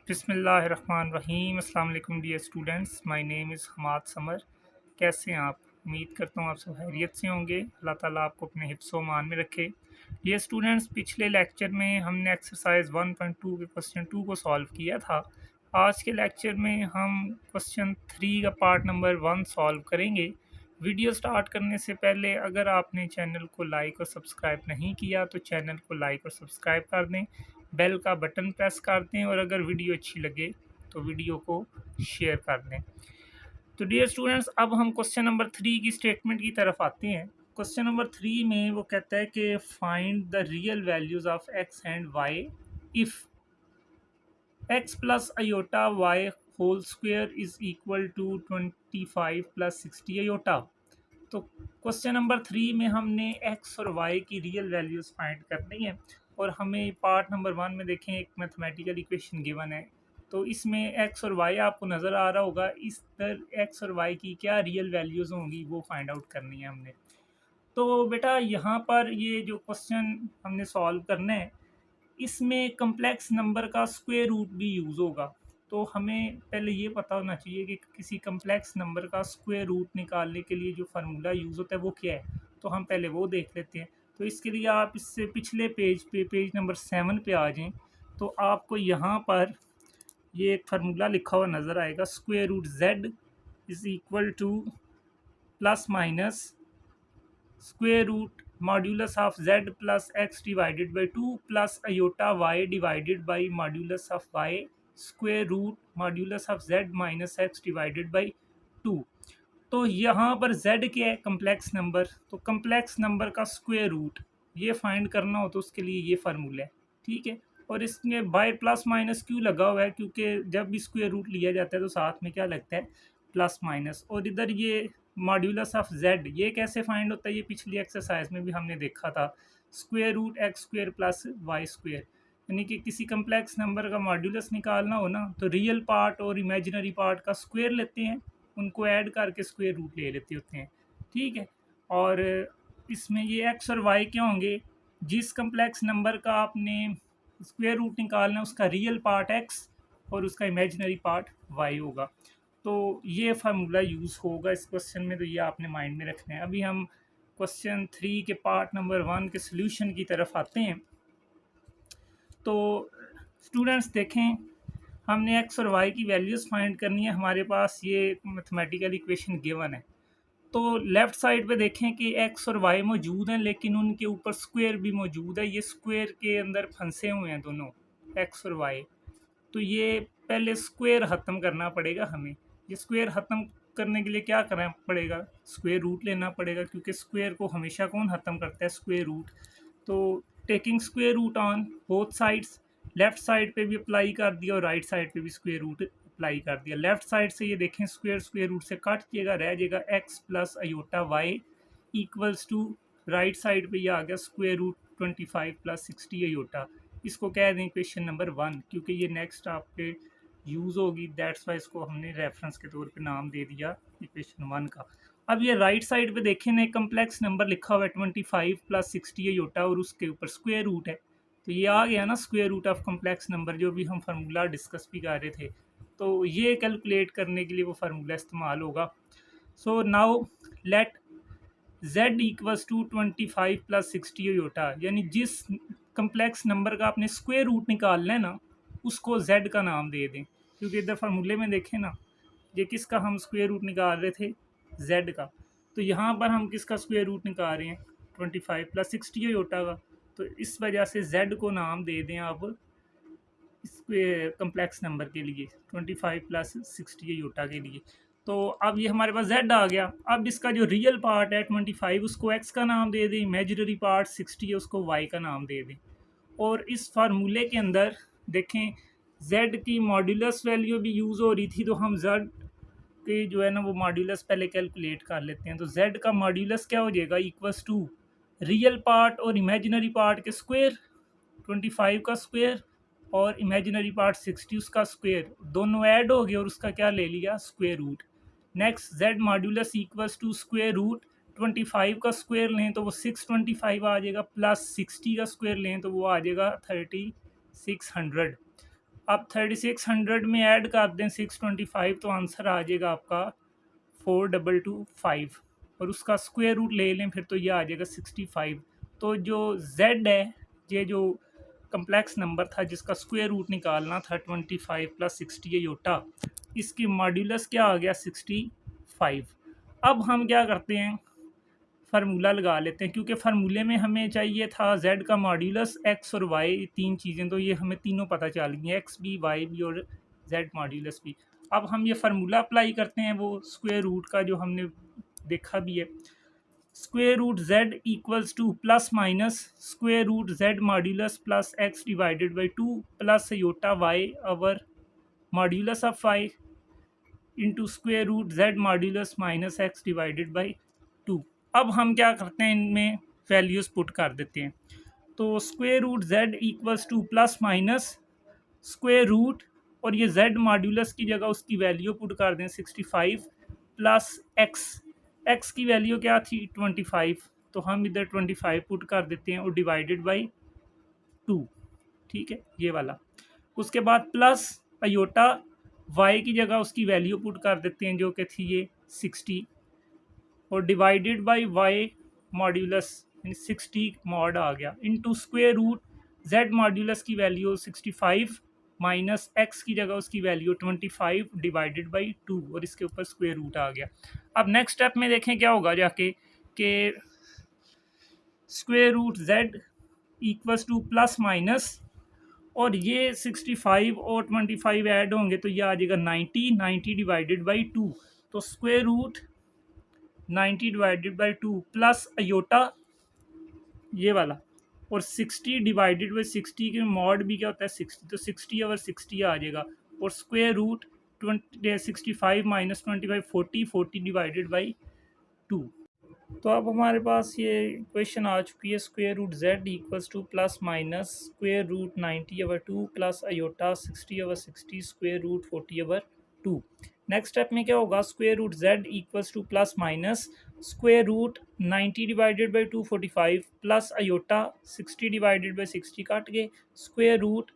बिस्मिल्लाहिर्रहमानिर्रहीम। अस्सलाम वालेकुम dear students, my name is Hammad Samar. कैसे हैं आप? उम्मीद करता हूँ आप सब खैरियत से होंगे। अल्लाह ताला आपको अपने हिफ्ज़ व मान में रखे। डियर स्टूडेंट्स, पिछले लेक्चर में हमने एक्सरसाइज 1.2 के क्वेश्चन 2 को सॉल्व किया था। आज के लेक्चर में हम क्वेश्चन 3 का पार्ट नंबर 1 सॉल्व करेंगे। वीडियो स्टार्ट करने से पहले अगर आपने चैनल को लाइक और सब्सक्राइब नहीं किया तो चैनल को लाइक और सब्सक्राइब कर दें, बेल का बटन प्रेस कर दें और अगर वीडियो अच्छी लगे तो वीडियो को शेयर कर दें। तो डियर स्टूडेंट्स, अब हम क्वेश्चन नंबर 3 की स्टेटमेंट की तरफ आते हैं। क्वेश्चन नंबर 3 में वो कहता है कि find the real values of x and y if x plus iota y whole square is equal to 25 plus 60 iota. तो क्वेश्चन नंबर 3 में हमने एक्स और वाई की रियल वैल्यूज़ फाइंड करनी है और हमें पार्ट नंबर 1 में देखें एक मैथमेटिकल इक्वेशन गिवन है। तो इसमें एक्स और वाई आपको नज़र आ रहा होगा, इस तर एक्स और वाई की क्या रियल वैल्यूज़ होंगी वो फाइंड आउट करनी है हमने। तो बेटा यहाँ पर ये जो क्वेश्चन हमने सॉल्व करना है इसमें कम्प्लेक्स नंबर का स्क्वायर रूट भी यूज़ होगा। तो हमें पहले ये पता होना चाहिए कि किसी कम्प्लेक्स नंबर का स्क्वायर रूट निकालने के लिए जो फार्मूला यूज़ होता है वो क्या है। तो हम पहले वो देख लेते हैं। तो इसके लिए आप इससे पिछले पेज पे पेज नंबर 7 पे आ जाएं तो आपको यहाँ पर ये एक फार्मूला लिखा हुआ नज़र आएगा, square root z is equal to plus minus square root modulus of z plus x divided by 2 plus iota y divided by modulus of y square root modulus of z minus x divided by 2। तो यहाँ पर z क्या है? Complex number. तो complex number का square root ये find करना हो तो उसके लिए ये फार्मूला है, ठीक है। और इसमें बाय प्लस माइनस क्यों लगा हुआ है? क्योंकि जब भी स्क्वायर रूट लिया जाता है तो साथ में क्या लगता है? Plus minus. और इधर ये मॉड्यूलस ऑफ जेड ये कैसे फाइंड होता है? ये पिछली एक्सरसाइज में भी हमने देखा था, square root x square plus y square. यानी कि किसी कम्प्लेक्स नंबर का मॉड्यूलस निकालना हो ना तो रियल पार्ट और इमेजिनरी पार्ट का स्क्वायर लेते हैं, उनको ऐड करके स्क्वायर रूट ले लेते होते हैं, ठीक है। और इसमें ये एक्स और वाई क्या होंगे? जिस कम्प्लेक्स नंबर का आपने स्क्वायर रूट निकालना है उसका रियल पार्ट एक्स और उसका इमेजिनरी पार्ट वाई होगा। तो ये फार्मूला यूज़ होगा इस क्वेश्चन में, तो ये आपने माइंड में रखना है। अभी हम क्वेश्चन 3 के पार्ट नंबर 1 के सोल्यूशन की तरफ आते हैं। तो स्टूडेंट्स देखें, हमने एक्स और वाई की वैल्यूज़ फाइंड करनी है। हमारे पास ये मैथमेटिकल इक्वेशन गिवन है। तो लेफ़्ट साइड पे देखें कि एक्स और वाई मौजूद हैं लेकिन उनके ऊपर स्क्वायर भी मौजूद है। ये स्क्वायर के अंदर फंसे हुए हैं दोनों, एक्स और वाई। तो ये पहले स्क्वायर ख़त्म करना पड़ेगा हमें। ये स्क्वायर ख़त्म करने के लिए क्या करना पड़ेगा? स्क्वायर रूट लेना पड़ेगा, क्योंकि स्क्वायर को हमेशा कौन ख़त्म करता है? Square root. तो taking square root on both sides, left side पे भी अप्लाई कर दिया और राइट साइड पे भी स्क्वायर रूट अप्लाई कर दिया। लेफ़्ट साइड से ये देखें स्क्वायर स्क्वायर रूट से कट जाएगा, रह जाएगा x plus iota y equals to right side पे ये आ गया स्क्वायर रूट 25 प्लस 60 अयोटा। इसको कह दें इक्वेशन नंबर 1, क्योंकि ये नेक्स्ट आपके यूज़ होगी, दैट्स वाई इसको हमने रेफरेंस के तौर पे नाम दे दिया इक्वेशन 1 का। अब ये राइट साइड पे देखें ना, कम्प्लेक्स नंबर लिखा हुआ है 25 प्लस 60 अयोटा और उसके ऊपर स्क्वायर रूट है। तो ये आ गया ना square root of complex number, जो भी हम फार्मूला डिस्कस भी कर रहे थे। तो ये कैलकुलेट करने के लिए वो फार्मूला इस्तेमाल होगा। So now let z equals to 25 plus 60 iota, यानी जिस कम्प्लेक्स नंबर का आपने स्क्वायर रूट निकालना है ना उसको z का नाम दे दें। क्योंकि इधर फार्मूले में देखें ना, ये किसका हम स्क्वायर रूट निकाल रहे थे? z का। तो यहाँ पर हम किसका स्क्वायर रूट निकाल रहे हैं? 25 प्लस 60 अयोटा का। तो इस वजह से z को नाम दे दें आप इस कम्प्लेक्स नंबर के लिए, 25 प्लस 60 अयोटा के लिए। तो अब ये हमारे पास z आ गया। अब इसका जो रियल पार्ट है 25 उसको x का नाम दे दें, इमेजिनरी पार्ट 60 है उसको y का नाम दे दें। और इस फार्मूले के अंदर देखें z की मॉड्यूलस वैल्यू भी यूज़ हो रही थी, तो हम z के जो है ना वो मॉड्यूलस पहले कैलकुलेट कर लेते हैं। तो z का मॉड्यूलस क्या हो जाएगा? इक्वल्स टू रियल पार्ट और इमेजिनरी पार्ट के स्क्वायर, 25 का स्क्वायर और इमेजिनरी पार्ट 60 उसका स्क्वायर, दोनों ऐड हो गए और उसका क्या ले लिया? Square root. Next z modulus equals to square root 25 का स्क्वायर लें तो वो 625 आ जाएगा, प्लस 60 का स्क्वायर लें तो वो आ जाएगा 3600। आप 3600 में ऐड कर दें 625 तो आंसर आ जाएगा आपका 4225 और उसका स्क्वायर रूट ले लें फिर तो ये आ जाएगा 65। तो जो z है ये जो कम्प्लेक्स नंबर था जिसका स्क्वायर रूट निकालना था 25 प्लस 60 योटा, इसकी मॉड्यूलस क्या आ गया 65। अब हम क्या करते हैं फार्मूला लगा लेते हैं क्योंकि फार्मूले में हमें चाहिए था z का मॉड्यूलस x और y तीन चीज़ें, तो ये हमें तीनों पता चल गई हैं x भी y भी और z मॉड्यूलस भी। अब हम ये फार्मूला अप्लाई करते हैं वो स्क्वायर रूट का जो हमने देखा भी है। Square root z equals to plus minus square root z modulus plus x divided by 2 plus iota y over modulus of y into square root z modulus minus x divided by 2। अब हम क्या करते हैं इनमें values put कर देते हैं। तो square root z equals to plus minus square root और ये z मॉड्यूलस की जगह उसकी वैल्यू पुट कर दें 65 प्लस x की वैल्यू क्या थी 25, तो हम इधर 25 पुट कर देते हैं और डिवाइडेड बाई 2, ठीक है ये वाला। उसके बाद प्लस अयोटा y की जगह उसकी वैल्यू पुट कर देते हैं जो कि थी ये 60 और divided by y modulus 60 mod आ गया into square root z modulus की वैल्यू 65 माइनस x की जगह उसकी वैल्यू 25 डिवाइडेड बाई 2 और इसके ऊपर स्क्वायर रूट आ गया। अब नेक्स्ट स्टेप में देखें क्या होगा जाके कि square root z equals to plus minus और ये 65 और 25 ऐड होंगे तो ये आ जाएगा 90 डिवाइडेड बाई 2, तो square root 90 divided by 2 plus iota ये वाला और 60 डिवाइडेड बाई 60 के मॉड भी क्या होता है 60, तो 60 ओवर 60 आ जाएगा और square root 65 minus 25 40 divided by 2। तो अब हमारे पास ये क्वेश्चन आ चुकी है square root z equals to plus minus square root 90 over 2 plus iota 60 over 60 square root 40 over 2। Next step में क्या होगा square root z equals to plus minus square root 90 divided by 245 plus iota 60 divided by 60 काट के square root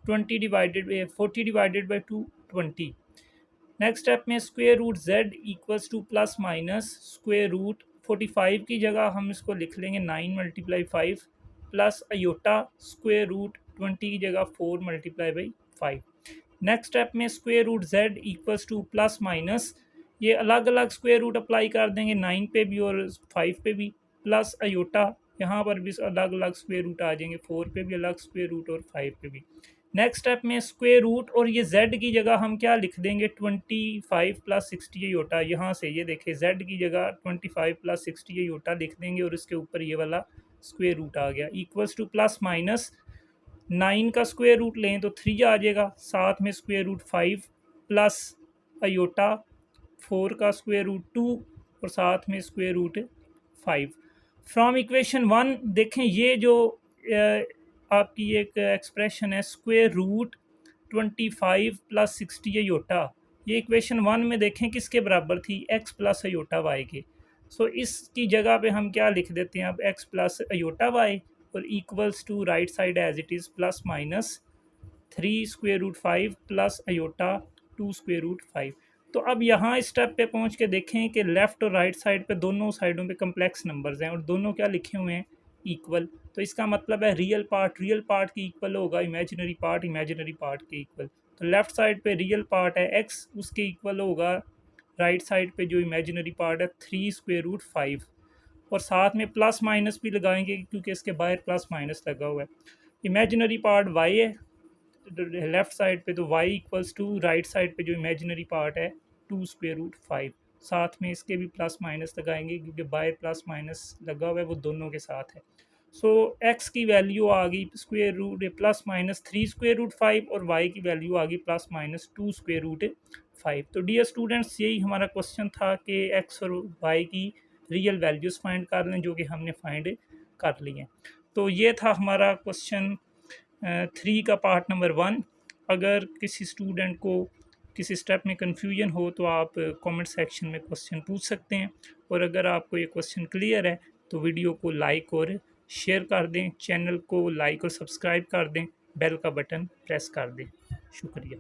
40 divided by 2 20। Next step में square root z equals to plus minus square root 45 की जगह हम इसको लिख लेंगे 9 multiply 5 plus iota square root 20 की जगह 4 मल्टीप्लाई बाई 5। नेक्स्ट स्टेप में square root z equals to plus minus ये अलग अलग स्क्वायर रूट अप्लाई कर देंगे 9 पे भी और 5 पे भी प्लस अयोटा यहाँ पर भी अलग अलग स्क्वायर रूट आ जाएंगे 4 पे भी अलग स्क्वायर रूट और 5 पे भी। नेक्स्ट स्टेप में स्क्वायर रूट और ये z की जगह हम क्या लिख देंगे 25 प्लस 60 योटा, यहाँ से ये देखें z की जगह 25 प्लस 60 योटा लिख देंगे और इसके ऊपर ये वाला स्क्वायर रूट आ गया इक्वल्स टू प्लस माइनस 9 का स्क्वायर रूट लें तो 3 आ जाएगा, साथ में स्क्वायर रूट 5 प्लस अयोटा 4 का स्क्वायर रूट 2 और साथ में स्क्वायर रूट 5। फ्रॉम इक्वेशन 1 देखें ये जो आपकी एक एक्सप्रेशन है स्क्वायर रूट 25 प्लस 60 अयोटा, ये इक्वेशन 1 में देखें किसके बराबर थी x प्लस अयोटा वाई के। सो इसकी जगह पे हम क्या लिख देते हैं अब x प्लस अयोटा वाई और equals to right side as it is plus minus 3 square root 5 plus iota 2 square root 5। तो अब यहाँ इस स्टेप पे पहुँच के देखें कि लेफ़्ट और राइट साइड पे दोनों साइडों पे कम्प्लेक्स नंबर्स हैं और दोनों क्या लिखे हुए हैं इक्वल, तो इसका मतलब है रियल पार्ट के इक्वल होगा, इमेजिनरी पार्ट के इक्वल। तो लेफ़्ट साइड पे रियल पार्ट है x उसके इक्वल होगा राइट साइड पे जो इमेजिनरी पार्ट है 3 स्क्वायर रूट 5 और साथ में प्लस माइनस भी लगाएंगे क्योंकि इसके बाहर प्लस माइनस लगा हुआ है। इमेजिनरी पार्ट y है लेफ़्ट साइड पे, तो y equals to right side पे जो इमेजिनरी पार्ट है 2 स्क्वायर रूट 5, साथ में इसके भी प्लस माइनस लगाएंगे क्योंकि बाय प्लस माइनस लगा हुआ है वो दोनों के साथ है। सो x की वैल्यू आ गई square root plus minus 3 square root 5 और y की वैल्यू आ गई प्लस माइनस 2 स्क्वायर रूट 5। तो डियर स्टूडेंट्स यही हमारा क्वेश्चन था कि x और y की रियल वैल्यूज़ फाइंड कर लें जो कि हमने फाइंड कर ली हैं। तो ये था हमारा क्वेश्चन 3 का पार्ट नंबर 1। अगर किसी स्टूडेंट को किसी स्टेप में कन्फ्यूजन हो तो आप कमेंट सेक्शन में क्वेश्चन पूछ सकते हैं और अगर आपको ये क्वेश्चन क्लियर है तो वीडियो को लाइक और शेयर कर दें, चैनल को लाइक और सब्सक्राइब कर दें, बेल का बटन प्रेस कर दें। शुक्रिया।